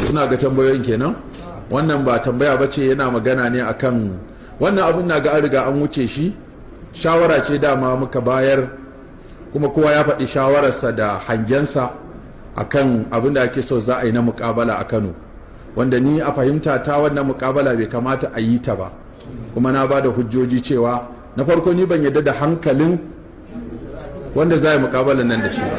Suna ga tambayoyin kenan. Wannan ba tambaya ba ce, yana magana ne akan wannan abin. Na ga an riga an wuce shi, shawara ce dama muka bayar, kuma kowa ya faɗi shawararsa da hangensa akan abin da ake so za a yi na muƙabala a Kano, wanda ni a fahimta ta wannan muƙabala bai kamata a yi ta ba, kuma na ba da hujjoji cewa na farko ni ban yadda da hankalin wanda za a yi muƙabalan nan da shi ba.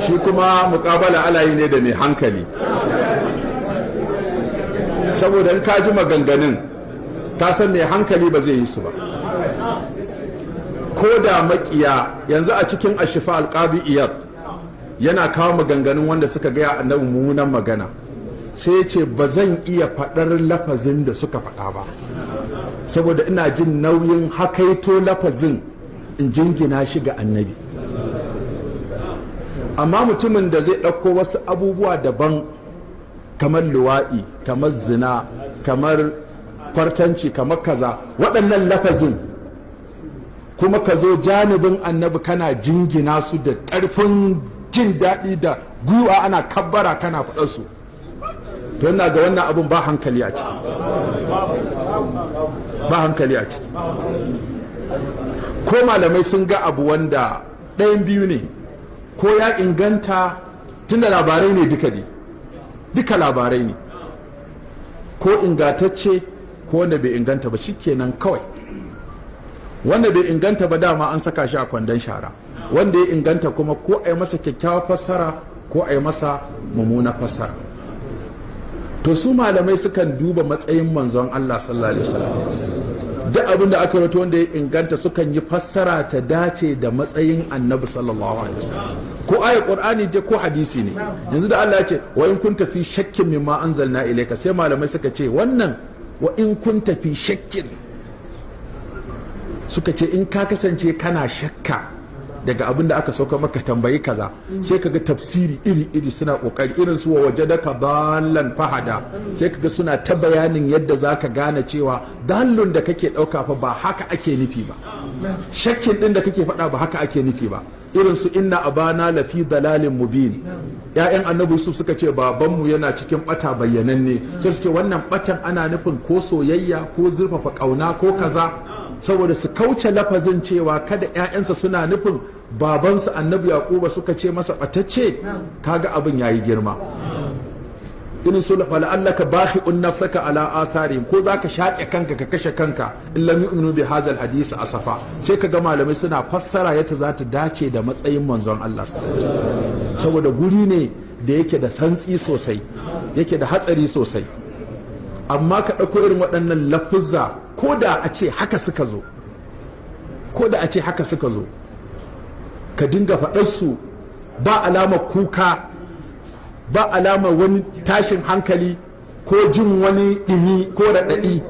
Shi kuma muƙabala alayi ne da mai hankali, saboda in ka ji maganganun ka san mai hankali ba zai yi su ba. Ko da makiya yanzu a cikin ashifa alƙabi iyad yana kawo maganganun wanda suka gaya annabi mummunan magana, sai ya ce ba zan iya faɗar lafazin da suka faɗa ba, saboda ina jin nauyin hakaito lafazin in jingina shi ga annabi. Amma mutumin da zai ɗauko wasu abubuwa daban, kamar luwaɗi, kamar zina, kamar kwartanci, kamar kaza, waɗannan lafazin kuma ka zo janibin annabi kana jingina su da ƙarfin jin daɗi da gwiwa ana kabbara kana faɗar su, to yana ga wannan abun ba hankali a ciki, ba hankali a ciki. Ko malamai sun ga abu wanda ɗayan biyu ne, ko ya inganta tunda labarai ne, duka labarai ne, ko ingantacce ko wanda bai inganta ba, shikenan kawai. Wanda bai inganta ba dama an saka shi a kwandon shara, wanda ya inganta kuma ko a yi masa kyakkyawar fassara ko a yi masa mummuna fassara. To su malamai sukan duba matsayin manzon Allah sallallahu alaihi wasallam, duk abin da aka rato wanda ya inganta sukan yi fassara ta dace da matsayin annabi sallallahu alaihi wasallam, ko ayat qur'ani je ko hadisi ne. Yanzu da Allah ya ce wa in kunta fi shakkin mimma anzalna ilayka, sai malamai suka ce wannan wa in kunta fi shakkin, suka ce in ka kasance kana shakka daga abin da aka sauka maka, tambayi kaza. Sai kaga tafsiri iri-iri suna kokari, irin su wa wajadaka dallan fahada, sai kaga suna ta bayanin yadda zaka gane cewa dallun da kake dauka fa ba haka ake nufi ba, shakkin din da kake faɗa ba haka ake nufi ba. Irin su inna abana lafi dalalin mubin, ya'yan annabi Yusuf suka ce babanmu yana cikin bata bayyananne, sai suke wannan batan ana nufin ko soyayya ko zurfafa kauna ko kaza, saboda su kauce lafazin cewa kada 'ya'yansa suna nufin babansu annabi yaquba suka ce masa batacce, kaga abin yayi girma. in su fala'allaka bakhi'un nafsaka ala asarihim, ko zaka shaƙe kanka ka kashe kanka in lam yu'minu bi hadzal hadisi asafa. Sai kaga malamai suna fassara yadda za ta dace da matsayin manzon Allah sallallahu alaihi wasallam, saboda guri ne da yake da santsi sosai, yake da hatsari sosai. Amma ka ɗauko irin waɗannan lafuzza, ko da a ce haka suka zo, ko da a ce haka suka zo, ka dinga faɗarsu ba alamar kuka, ba alamar wani tashin hankali ko jin wani ɗimi ko raɗaɗi.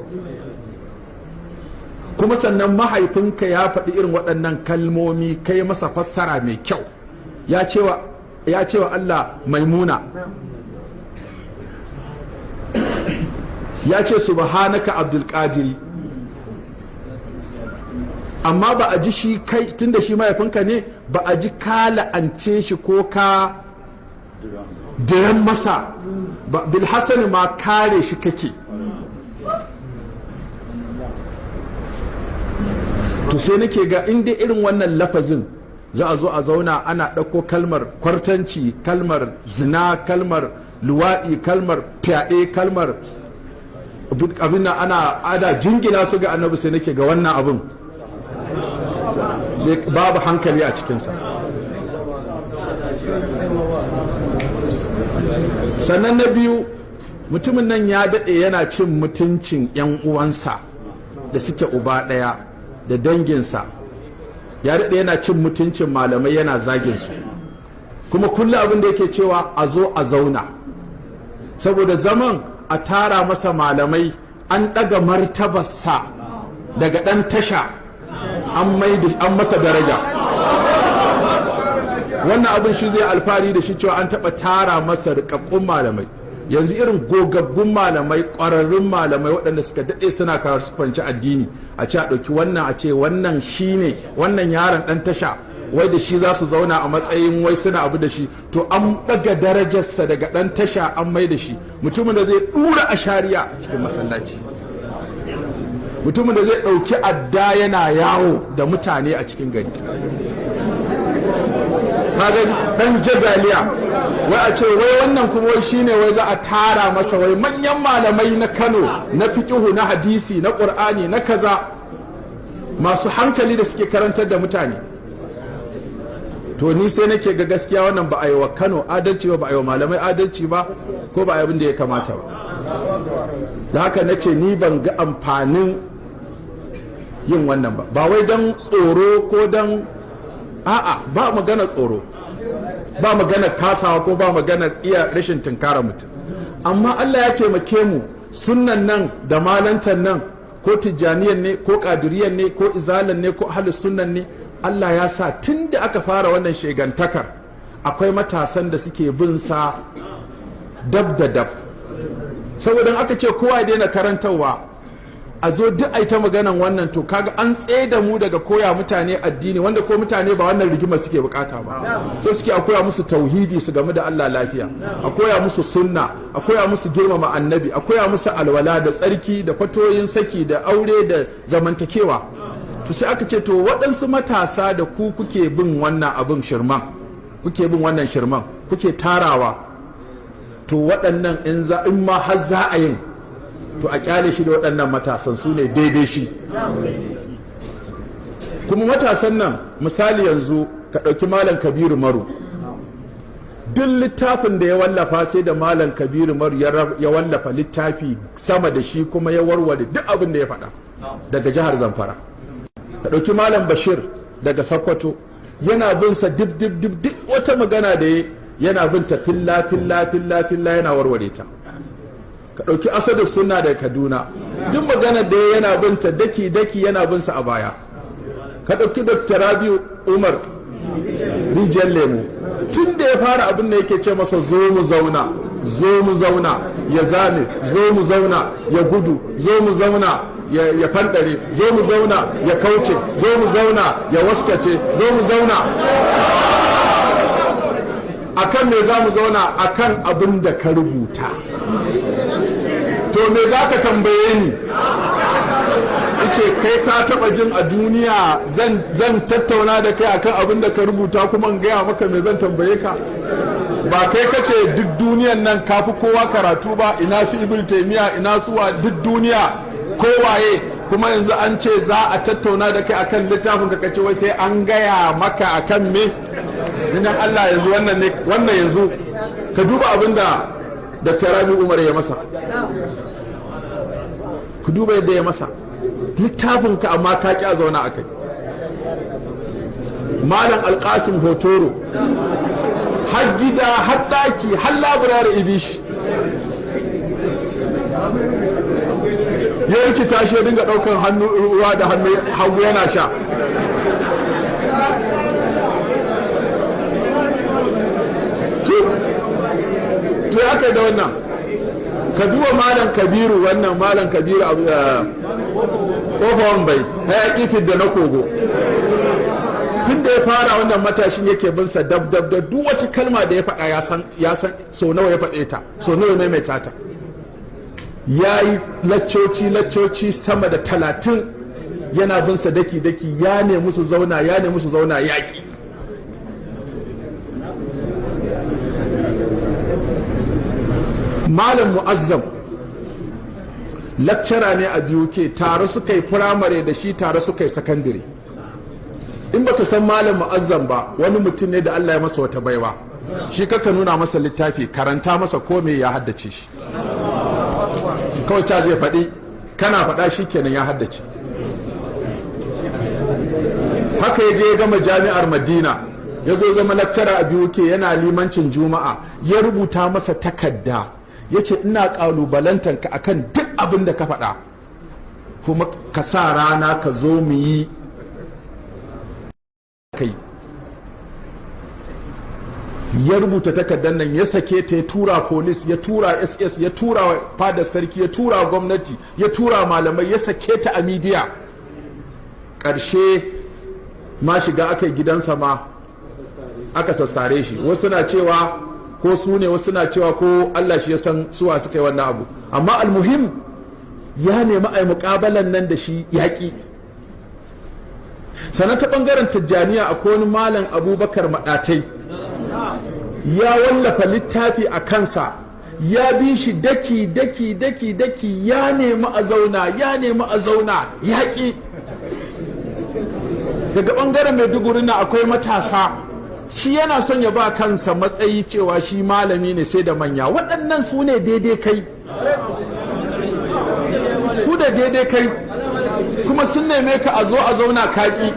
Kuma sannan mahaifinka ya faɗi irin waɗannan kalmomi, kai masa fassara mai kyau, ya cewa Allah maimuna, ya ce subhanaka abdul qadiri, amma ba a ji shi kai, tunda shi mahaifinka ne, ba a ji ka la'ance shi ko ka diran masa ba, bilhassani ma kare shi kake. To sai nake ga inda irin wannan lafazin za a zo a zauna ana ɗauko kalmar kwartanci, kalmar zina, kalmar luwaɗi, kalmar fyaɗe, kalmar abin nan ana jingina su ga annabi, sai nake ga wannan abin babu hankali a cikinsa. Sannan na biyu, mutumin nan ya daɗe yana cin mutuncin 'yan uwansa da suke uba ɗaya da danginsa, ya daɗe yana cin mutuncin malamai yana zaginsu, kuma kullum abin da yake cewa a zo a zauna, saboda zaman a tara masa malamai, an ɗaga martabarsa daga ɗan tasha an masa daraja. Wannan abin shi zai alfahari da shi cewa an taɓa tara masa rikakkun malamai. Yanzu irin gogaggun malamai, ƙwararrun malamai waɗanda suka daɗe suna kwanci addini, a ce a ɗauki wannan a ce wannan shine wannan yaron ɗan tasha wai da shi za su zauna a matsayin wai suna abu da shi, to an daga darajarsa daga dan tasha an mai da shi mutumin da zai dura a shari'a a cikin masallaci, mutumin da zai dauki adda yana yawo da mutane a cikin gari. kaga dan jagaliya wai a ce wai wannan kuma wai shine wai za a tara masa wai manyan malamai na Kano na fiqhu na hadisi na Qur'ani na kaza masu hankali da suke karantar da mutane. To ni sai nake ga gaskiya wannan ba a yi wa Kano adalci ba, ba a yi wa malamai adalci ba, ko ba a yi abin da ya kamata ba. Da haka nace ni ban ga amfanin yin wannan ba, ba wai dan tsoro ko dan a'a, ba magana tsoro, ba magana kasawa ko ba magana iya rashin tunkara mutum. Amma Allah ya taimake mu, sunnan nan da malantan nan, ko tijjaniyan ne ko kadiriyan ne ko izalan ne ko ahlus sunnan ne, Allah ya sa tun da aka fara wannan shegantakar akwai matasan da suke bin sa dab da dab. Saboda aka ce kowa ya daina karantarwa a zo duk ai ta maganan wannan, to kaga an tsaye da mu daga koya mutane addini, wanda ko mutane ba wannan rigima suke bukata ba. So suke a koya musu tauhidi su game da Allah lafiya, a koya musu sunna, a koya musu girmama annabi, a koya musu alwala da tsarki da fatoyin saki da aure da zamantakewa. To sai aka ce to waɗansu matasa da ku kuke bin wannan abin shirman, kuke bin wannan shirman, kuke tarawa, to waɗannan in ma har za a yin, to a kyale shi da waɗannan matasan, su ne daidai shi. Kuma matasan nan misali yanzu ka ɗauki Malam Kabiru Maru, duk littafin da ya wallafa sai da Malam Kabiru Maru ya wallafa littafi sama da shi, kuma ya warware duk abin da ya faɗa daga jihar Zamfara. Ka ɗauki Malam Bashir daga Sokoto, yana bin sa duk wata magana da yana bin ta filla yana warware ta. Ka ɗauki Asadu Sunna daga Kaduna, duk magana da yana bin ta daki yana bin sa a baya. Ka ɗauki Dr. Rabiu Umar Rijiyar Lemu, tun da ya fara abin da yake ce masa zo mu zauna ya zame, zo mu zauna ya gudu, zo mu zauna ya fandare, zo mu zauna ya kauce, zo mu zauna ya waskace, zo mu zauna. Akan me za mu zauna? Akan abin da ka rubuta. To me za ka tambaye ni? Ce kai ka taba jin a duniya zan tattauna da kai akan abin da ka rubuta kuma in gaya maka me zan tambaye ka? Ba kai ka ce duk duniyan nan kafi kowa karatu ba, ina su Ibn Taymiya, ina su wa duk duniya kowaye, kuma yanzu an ce za a tattauna da kai akan littafin ka kace wai sai an gaya maka akan me? Dinan Allah yanzu wannan yanzu ka duba abin da Dr. Rabi Umar ya masa, ku duba yadda ya masa littafin ka, amma ka ƙi a zauna a kai. Malam Alƙasim Hotoro, har gida har ɗaki har laburare ibishi ya yi tashi ya dinga ɗaukar hannu ruwa da hannu hagu yana sha. To ya kai da wannan, ka duba Malam Kabiru, wannan Malam Kabiru ƙofar bai hayaƙi fidda na kogo, tun da ya fara wannan matashin yake bin sa dab duk wata kalma da ya faɗa ya san so nawa ya faɗe ta, so nawa ya maimaita ta. Ya yi laccoci sama da 30 yana bin sa daki ya nemi su zauna yaƙi. Malam Mu'azzam lakcara ne a BUK, tare suka yi firamare da shi, tare suka yi sakandire. In baka san Malam Mu'azzam ba, wani mutum ne da Allah ya masa wata baiwa, shi kaka nuna masa littafi, karanta masa kome ya haddace shi, kawai ca zai faɗi, kana faɗa shi kenan ya haddace. Haka ya je ya gama jami'ar Madina, ya zo zama lakcara a BUK, yana limancin Juma'a, ya rubuta masa takarda ya ce ina ƙalubalantanka akan duk abin da ka faɗa, kuma ka sa rana ka zo mu yi kai. Ya rubuta takardar nan, ya sake ta, ya tura polis, ya tura SS, ya tura fadar sarki, ya tura gwamnati, ya tura malamai, ya sake ta a midiya. Ƙarshe ma shiga aka yi gidansa ma aka sassare shi. Wasu na cewa ko su ne, wasu na cewa ko Allah shi ya san suwa suka yi wannan abu, amma almuhim ya nemi a yi muƙabalan nan da shi yaƙi. Sannan ta ɓangaren tijjaniya akwai wani malam Abubakar Maɗatai ya wallafa littafi a kansa, ya bi shi daki ya nemi a zauna yaƙi. Daga ɓangaren Maiduguri na akwai matasa, shi yana son ya ba kansa matsayi cewa shi malami ne sai da manya. Waɗannan su ne daidai kai, su da daidai kai, kuma sun neme ka a zo a zauna kaki.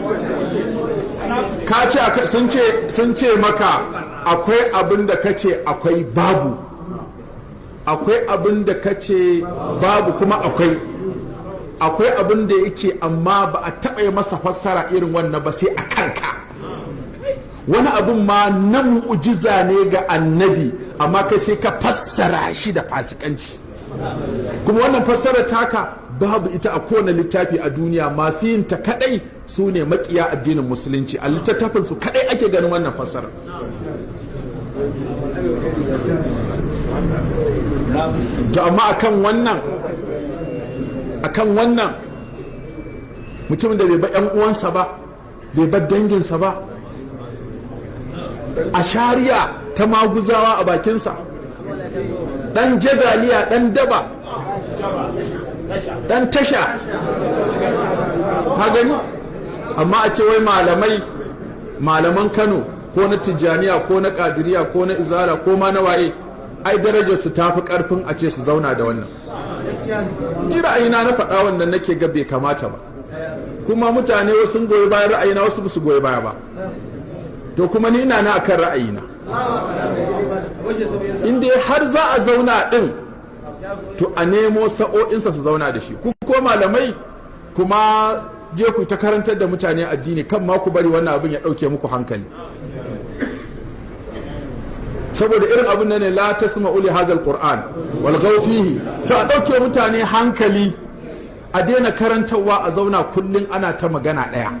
Ka ce sun ce maka akwai abin da ka ce akwai babu, akwai abin da ka ce babu kuma akwai abin da yake amma ba a taɓa masa fassara irin wannan ba sai a kanka. Wani abin ma na mu'ujiza ne ga annabi, amma kai sai ka fassara shi da fasikanci. Kuma wannan fassara taka babu ita a kowane littafi a duniya. Masu yin ta kadai su ne makiya addinin musulunci, a littattafin su kadai ake ganin wannan fassara. To amma akan wannan mutumin da bai ba 'yan uwansa ba, bai bar danginsa ba, a shari'a ta maguzawa a bakinsa, dan jagaliya, dan daba, dan tasha, ka gani. Amma a ce wai malaman Kano ko na Tijjaniya ko na Kadiriya ko na Izala ko ma na waye, ai darajar su tafi karfin a ce su zauna da wannan. Ni ra'ayina na faɗa wannan nake ga bai kamata ba, kuma mutane wasu sun goyi bayan ra'ayina, wasu ba su goyi baya ba. To kuma ni ina na akan ra'ayina, inda har za a zauna din to a nemo sa'o'insa su zauna da shi. Ku ko malamai kuma je ku ta karantar da mutane addini, kan ma ku bari wannan abin ya ɗauke muku hankali, saboda irin abin nan ne la tasma'u li hadzal qur'an wal fihi, sai a ɗauke mutane hankali, a daina karantarwa, a zauna kullum ana ta magana ɗaya.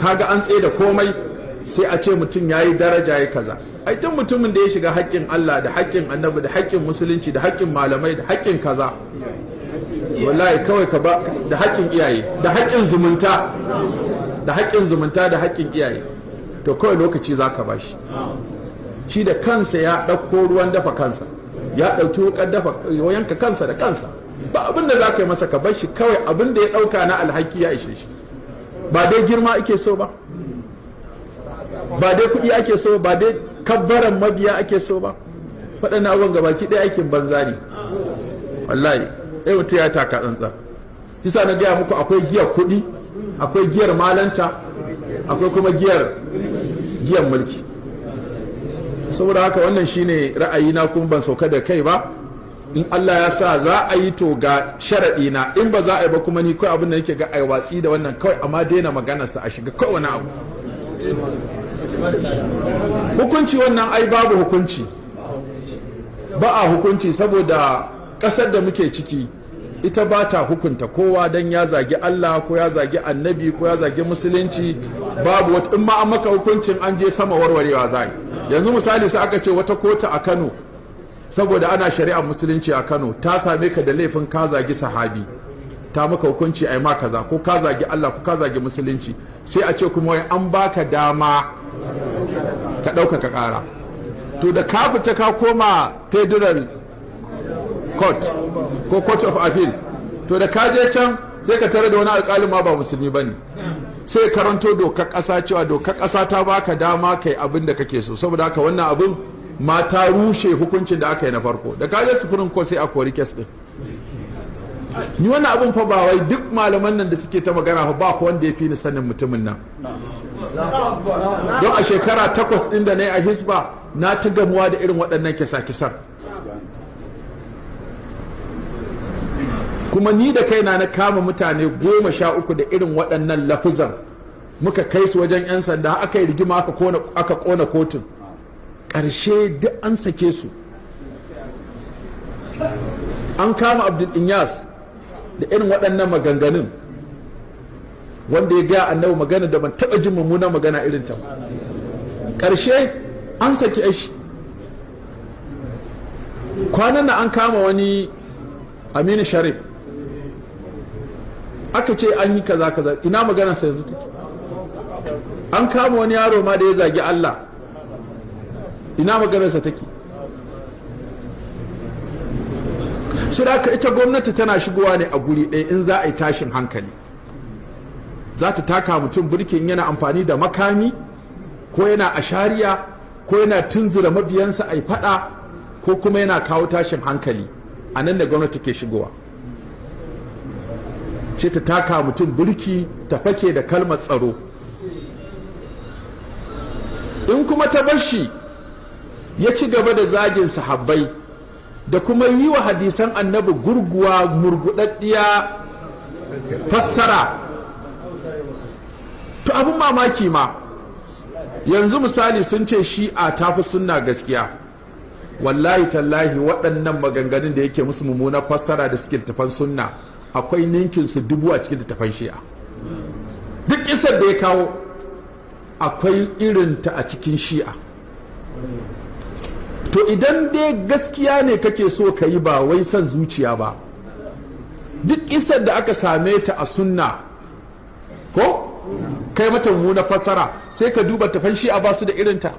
Kaga an tsaye da komai, sai a ce mutum ya yi daraja ya kaza. Ai duk mutumin da ya shiga haƙƙin Allah da haƙƙin annabi da haƙƙin musulunci da haƙƙin malamai da haƙƙin kaza, wallahi kawai ka ba da haƙƙin iyaye da haƙƙin zumunta da haƙƙin zumunta da haƙƙin iyaye, to kawai lokaci za ka bashi. Shi da kansa ya ɗauko ruwan dafa kansa, ya ɗauki wukar dafa yanka kansa da kansa, ba abin da za ka yi masa, ka bar shi kawai. Abin da ya ɗauka na alhaki ya ishe shi. Ba dai girma ake so ba, ba dai kuɗi ake so, ba dai kabbaran mabiya ake so ba. Waɗannan abubuwan gabaki ɗaya aikin banza ne wallahi. Ɗaya mutum ya taka tsantsa. Kisa na gaya muku akwai giyar kuɗi, akwai giyar malanta, akwai kuma giyar mulki. Saboda haka wannan shine ra'ayina, kuma ban sauka da kai ba. In Allah ya sa za a yi to ga sharaɗi na, in ba za a yi ba kuma ni kawai abin da nake ga ai watsi da wannan kawai, amma daina maganarsa, a shiga kawai wani abu. Hukunci wannan ai babu hukunci, ba a hukunci, saboda ƙasar da muke ciki ita ba ta hukunta kowa don ya zagi Allah ko ya zagi annabi ko ya zagi musulunci. Babu wata, in ma an maka hukuncin an je sama warwarewa za yi. Yanzu misali sai aka ce wata kota a Kano, saboda ana shari'ar musulunci a Kano, ta same ka da laifin ka zagi sahabi, ta maka hukunci ai ma kaza, ko ka zagi Allah ko ka zagi musulunci, sai a ce kuma wai an baka dama ka ɗaukaka ƙara. To da ka fita ka koma federal court ko court of appeal, to da ka je can sai ka tare da wani alƙalin ma ba musulmi ba ne, sai karanto dokar ƙasa cewa dokar ƙasa ta baka dama kai abin da kake so. Saboda haka wannan abin ma ta rushe hukuncin da aka yi na farko. Da ka je supreme court sai a kori kes din. Ni wannan abin fa ba wai duk malaman nan da suke ta magana fa ba ko wanda ya fi ni sanin mutumin nan. Don a shekara 8 ɗin da na yi a hisba na ta gamuwa da irin waɗannan kisa-kisan. Kuma ni da kaina na kama mutane 13 da irin waɗannan lafuzan, muka kai su wajen 'yan sanda, aka yi rigima, aka ƙona kotun. Ƙarshe duk an sake su. An kama Abdul Inyas da irin waɗannan maganganun, wanda ya gaya annabi magana da ban taɓa jin mummunan magana irin ta ba. Ƙarshe an saki shi. Kwanan na an kama wani Aminu Sharif, aka ce an yi kaza kaza, ina maganarsa yanzu take? An kama wani yaro ma da ya zagi Allah, ina maganarsa take? Suraka ita gwamnati tana shigowa ne a guri ɗaya in za a yi tashin hankali, za ta taka mutum burkin yana amfani da makami ko yana ashariya ko yana tunzura mabiyansa a yi fada ko kuma yana kawo tashin hankali. A nan da gwamnati ke shigowa sai ta taka mutum burki ta fake da kalmar tsaro. In kuma ta bashi ya ci gaba da zagin sahabbai da kuma yi wa hadisan annabi gurguwa murgudaddiya fassara, to abin mamaki ma yanzu misali sun ce shi'a tafi sunna gaskiya. Wallahi tallahi waɗannan maganganun da yake musu mummunar fassara da suke littafan sunna akwai ninkin su 1000 a cikin littafan shi'a. Duk isar da ya kawo akwai irinta a cikin shi'a. To idan dai gaskiya ne kake so ka yi ba wai son zuciya ba, duk isar da aka same ta a sunna ko kai mata mummunar fassara sai ka duba tafan shi'a ba su da irinta.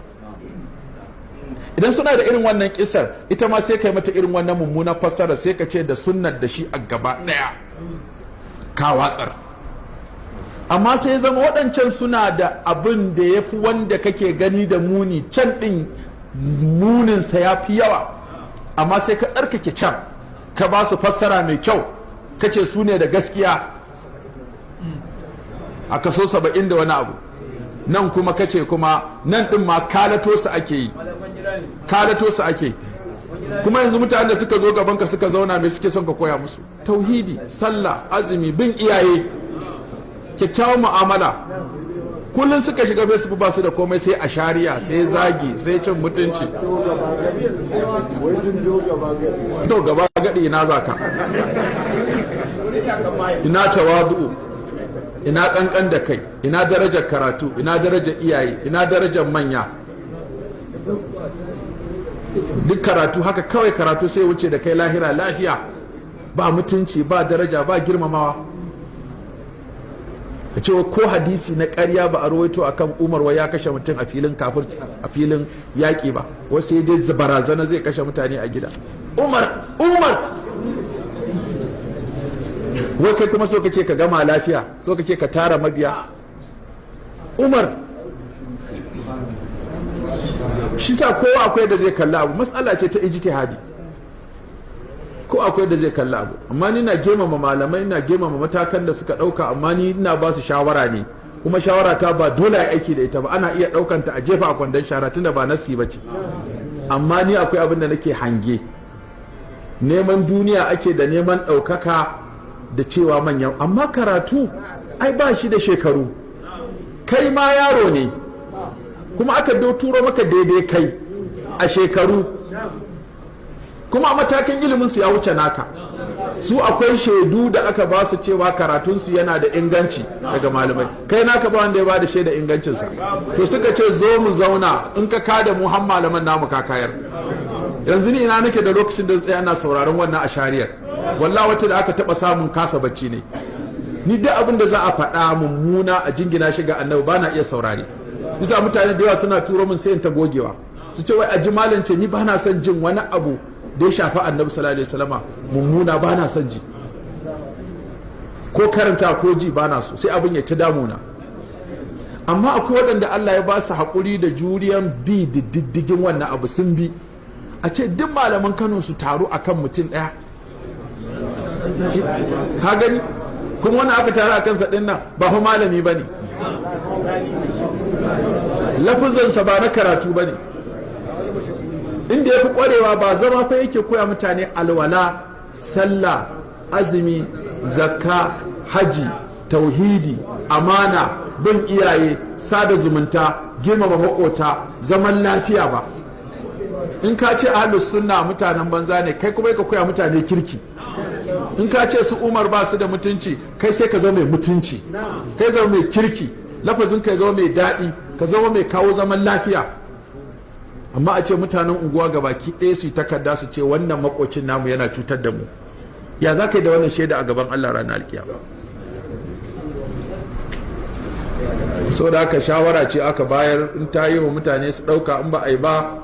Idan suna da irin wannan kisar ita ma sai kai mata irin wannan mummunan fassara sai ka ce da sunnar da shi a gaba daya ka watsar. Amma sai zama waɗancan suna da abin da ya fi wanda kake gani da muni, can ɗin muninsa ya fi yawa, amma sai ka tsarkake can ka ba su fassara mai kyau ka ce su ne da gaskiya a kaso 70 da wani abu. Nan kuma kace kuma nan ɗin ma kalato su ake yi, kalato su ake. Kuma yanzu mutanen da suka zo gabanka suka zauna mai suke son ka koya musu? Tauhidi, sallah, azumi, bin iyaye, kyakkyawan mu'amala. Kullum suka shiga Facebook ba su da komai sai a shari'a, sai zagi, sai cin mutunci. To gaba gadi ina zaka? Ina tawadu, ina kankan da kai, ina darajar karatu, ina darajar iyaye, ina darajar manya. Duk karatu haka kawai karatu sai wuce da kai lahira lafiya, ba mutunci, ba daraja, ba girmamawa. Ka ce ko hadisi na ƙarya ba a rawaito akan Umar wa ya kashe mutum a filin kafir a filin yaƙi ba, wasu ya dai barazana zai kashe mutane a gida. Umar wai kai kuma so kake ka gama lafiya, so kake ka tara mabiya. Umar shi sa kowa akwai da zai kalla abu, matsala ce ta ijtihadi, ko akwai da zai kalla abu. Amma ni na girmama malamai, ina girmama matakan da suka dauka, amma ni ina ba su shawara ne, kuma shawara ta ba dole a aiki da ita ba, ana iya daukanta a jefa a kwandon shara tunda ba nasi bace. Amma ni akwai abin da nake hange, neman duniya ake da neman ɗaukaka da cewa manyan, amma karatu ai ba shi da shekaru, kai ma yaro ne kuma aka turo maka daidai kai a shekaru, kuma a matakin ilimin su ya wuce naka. Su akwai shaidu da aka ba su cewa karatunsu yana da inganci daga malamai, kai naka ba wanda ya ba da shaida ingancinsa. To suka ce zo mu zauna, in ka kada mu har malaman namu ka kayar. Yanzu ni ina nake da lokacin da tsaye ana sauraron wannan a shariyar, wallahi wacce da aka taba samun kasa bacci ne. Ni duk abin da za a faɗa mummuna a jingina shi ga annabi ba na iya saurari. Bisa mutane da yawa suna turo min sai in ta gogewa, su ce wai a ji malam ce ni ba na son jin wani abu da ya shafi annabi sallallahu alaihi wasallama mummuna, ba na son ji, ko karanta ko ji ba na so, sai abin ya ta damuna. Amma akwai waɗanda Allah ya ba su haƙuri da juriyan bi diddigin wannan abu, sun bi. A ce duk malaman Kano su taru akan mutum ɗaya, ka gani? Kuma wani aka taru a kansa ɗin nan ba fa malami ba ne, lafizansa ba na karatu ba ne. Inda ya fi ƙwarewa ba zama fa yake koya mutane alwala, sallah, azumi, zakka, haji, tauhidi, amana, bin iyaye, sada zumunta, girmama maƙota, zaman lafiya ba. In ka ce ahlus sunna mutanen banza ne, kai kuma ka koya mutane kirki. in ka ce su Umar ba su da mutunci, kai sai ka zama mai mutunci, kai zama mai kirki, lafazin ka zama mai daɗi, ka zama mai kawo zaman lafiya. Amma a ce mutanen unguwa gabaki ɗaya su yi takarda su ce wannan makocin namu yana cutar da mu, ya za ka yi da wannan shaida a gaban Allah ranar alkiyama? Sau da aka shawara ce aka bayar, in ta yi wa mutane su ɗauka, in ba a yi ba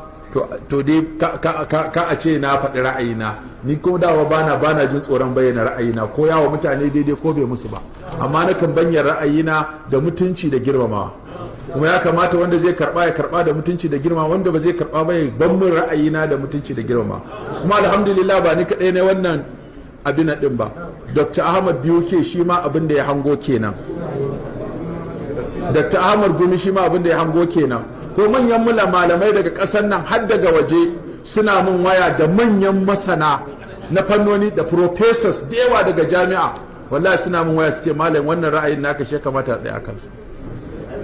to dai ka a ce na faɗi ra'ayina, ni kuma dawa bana jin tsoron bayyana ra'ayina, ko yawa mutane daidai ko bai musu ba, amma na kan bayyana ra'ayina da mutunci da girmamawa, kuma ya kamata wanda zai karba ya karba da mutunci da girma, wanda ba zai karba ba ya ban min ra'ayina da mutunci da girma. Kuma alhamdulillah ba ni kaɗai ne wannan abin din ba, Dr. Ahmad Biyoke shi ma abin da ya hango kenan, Dr. Ahmad Gumi shi ma abin da ya hango kenan, ko manyan malamai daga ƙasar nan har daga waje suna mun waya da manyan masana na fannoni da professors da yawa daga jami'a, wallahi suna mun waya su ce malam wannan ra'ayin naka shi kamata a tsaya kansa.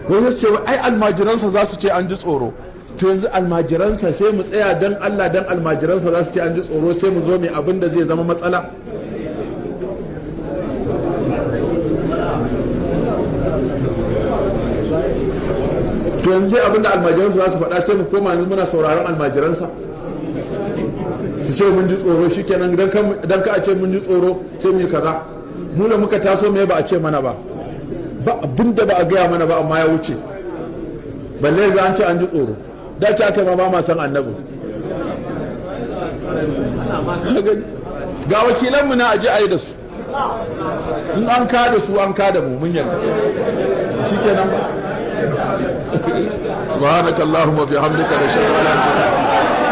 Wani ce ai almajiransa za su ce an ji tsoro, to yanzu almajiransa sai mu tsaya dan Allah dan almajiransa za su ce an ji tsoro sai mu zo mai abin da zai zama matsala? To yanzu sai abin da almajiransa za su faɗa sai mu koma yanzu muna sauraron almajiransa su ce mun ji tsoro, shikenan dan ka a ce mun ji tsoro sai mu yi kaza. Mu da muka taso me ba a ce mana ba, ba abin da ba a gaya mana ba, amma ya wuce, balle za an ce an ji tsoro, da ce aka yi ma ba ma san annabi. Ga wakilanmu na aje a yi da su, in an ka da su an ka da mu mun yarda, shi kenan ba. Subhanakallahumma bihamdika nashhadu an la ilaha illa anta